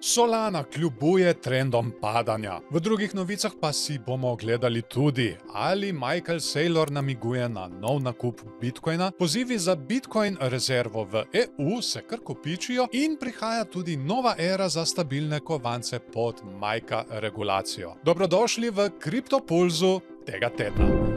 Solana kljubuje trendom padanja. V drugih novicah pa si bomo ogledali tudi, ali Michael Saylor namiguje na nov nakup Bitcoina, pozivi za Bitcoin rezervo v EU se kar kopičijo in prihaja tudi nova era za stabilne kovance pod MiCA regulacijo. Dobrodošli v Kriptopulzu tega tedna.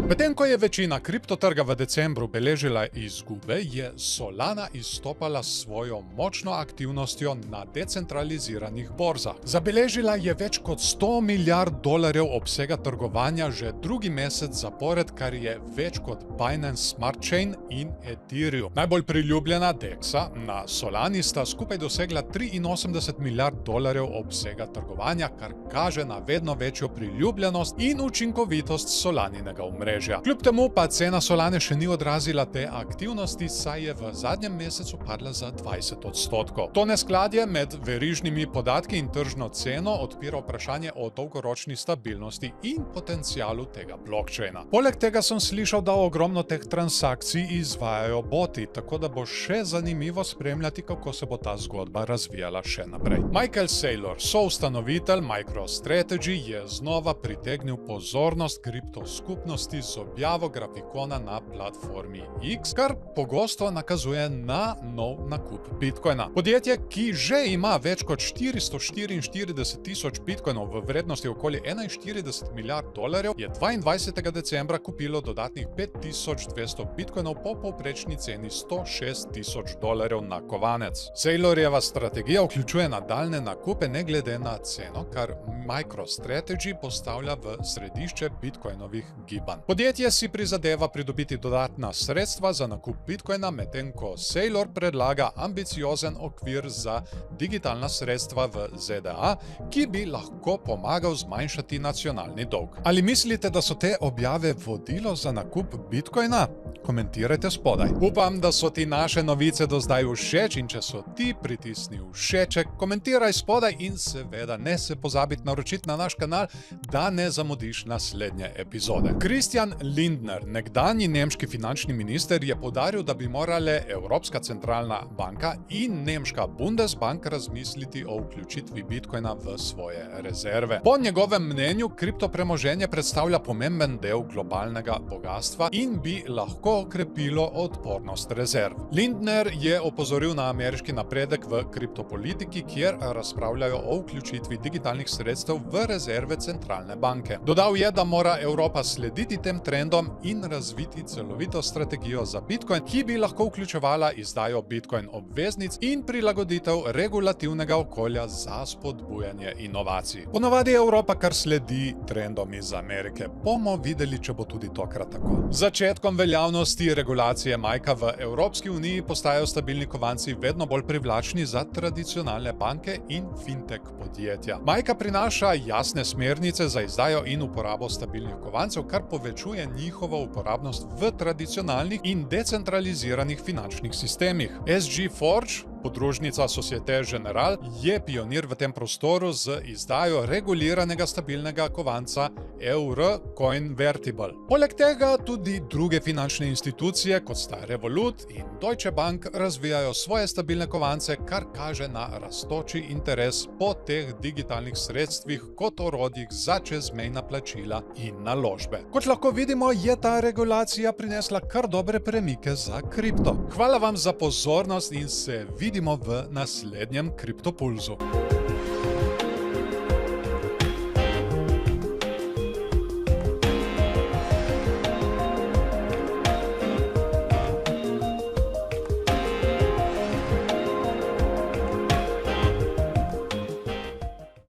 Medtem ko je večina kriptotrga v decembru beležila izgube, je Solana izstopala s svojo močno aktivnostjo na decentraliziranih borzah. Zabeležila je več kot 100 milijard dolarjev obsega trgovanja že drugi mesec zapored, kar je več kot Binance Smart Chain in Ethereum. Najbolj priljubljena DEX-a na Solani sta skupaj dosegla 83 milijard dolarjev obsega trgovanja, kar kaže na vedno večjo priljubljenost in učinkovitost Solaninega omrežja. Kljub temu pa cena Solane še ni odrazila te aktivnosti, saj je v zadnjem mesecu padla za 20%. To neskladje med verižnimi podatki in tržno ceno odpira vprašanje o dolgoročni stabilnosti in potencialu tega blockchaina. Poleg tega sem slišal, da ogromno teh transakcij izvajajo boti, tako da bo še zanimivo spremljati, kako se bo ta zgodba razvijala še naprej. Michael Saylor, soustanovitelj MicroStrategy, je znova pritegnil pozornost kriptoskupnosti z objavo grafikona na platformi X, kar pogosto nakazuje na nov nakup Bitcoina. Podjetje, ki že ima več kot 444 tisoč Bitcoinov v vrednosti okoli 41 milijard dolarjev, je 22. decembra kupilo dodatnih 5200 Bitcoinov po povprečni ceni 106 tisoč dolarjev na kovanec. Saylorjeva strategija vključuje nadaljne nakupe ne glede na ceno, kar MicroStrategy postavlja v središče Bitcoinovih gibanj. Podjetje si prizadeva pridobiti dodatna sredstva za nakup Bitcoina, medtem ko Saylor predlaga ambiciozen okvir za digitalna sredstva v ZDA, ki bi lahko pomagal zmanjšati nacionalni dolg. Ali mislite, da so te objave vodilo za nakup Bitcoina? Komentirajte spodaj. Upam, da so ti naše novice do zdaj všeč, in če so ti, pritisni všeček, komentiraj spodaj in seveda ne se pozabiti naročiti na naš kanal, da ne zamudiš naslednje epizode. Christian Lindner, nekdanji nemški finančni minister, je poudaril, da bi morale Evropska centralna banka in nemška Bundesbank razmisliti o vključitvi Bitcoina v svoje rezerve. Po njegovem mnenju kriptopremoženje predstavlja pomemben del globalnega bogastva in bi lahko okrepilo odpornost rezerv. Lindner je opozoril na ameriški napredek v kriptopolitiki, kjer razpravljajo o vključitvi digitalnih sredstev v rezerve centralne banke. Dodal je, da mora Evropa slediti tem trendom in razviti celovito strategijo za Bitcoin, ki bi lahko vključevala izdajo Bitcoin obveznic in prilagoditev regulativnega okolja za spodbujanje inovacij. Ponavadi Evropa kar sledi trendom iz Amerike. Bomo videli, če bo tudi tokrat tako. Z začetkom veljavnosti regulacije MiCA v Evropski uniji postajajo stabilni kovanci vedno bolj privlačni za tradicionalne banke in fintech podjetja. MiCA prinaša jasne smernice za izdajo in uporabo stabilnih kovancev, kar povečuje njihovo uporabnost v tradicionalnih in decentraliziranih finančnih sistemih. SG Forge, podružnica Societe Generale, je pionir v tem prostoru z izdajo reguliranega stabilnega kovanca EUR Convertible. Poleg tega tudi druge finančne institucije, kot sta Revolut in Deutsche Bank, razvijajo svoje stabilne kovance, kar kaže na rastoči interes po teh digitalnih sredstvih kot orodjih za čezmejna plačila in naložbe. Kot lahko vidimo, je ta regulacija prinesla kar dobre premike za kripto. Hvala vam za pozornost in se vidimo v naslednjem Kriptopulzu.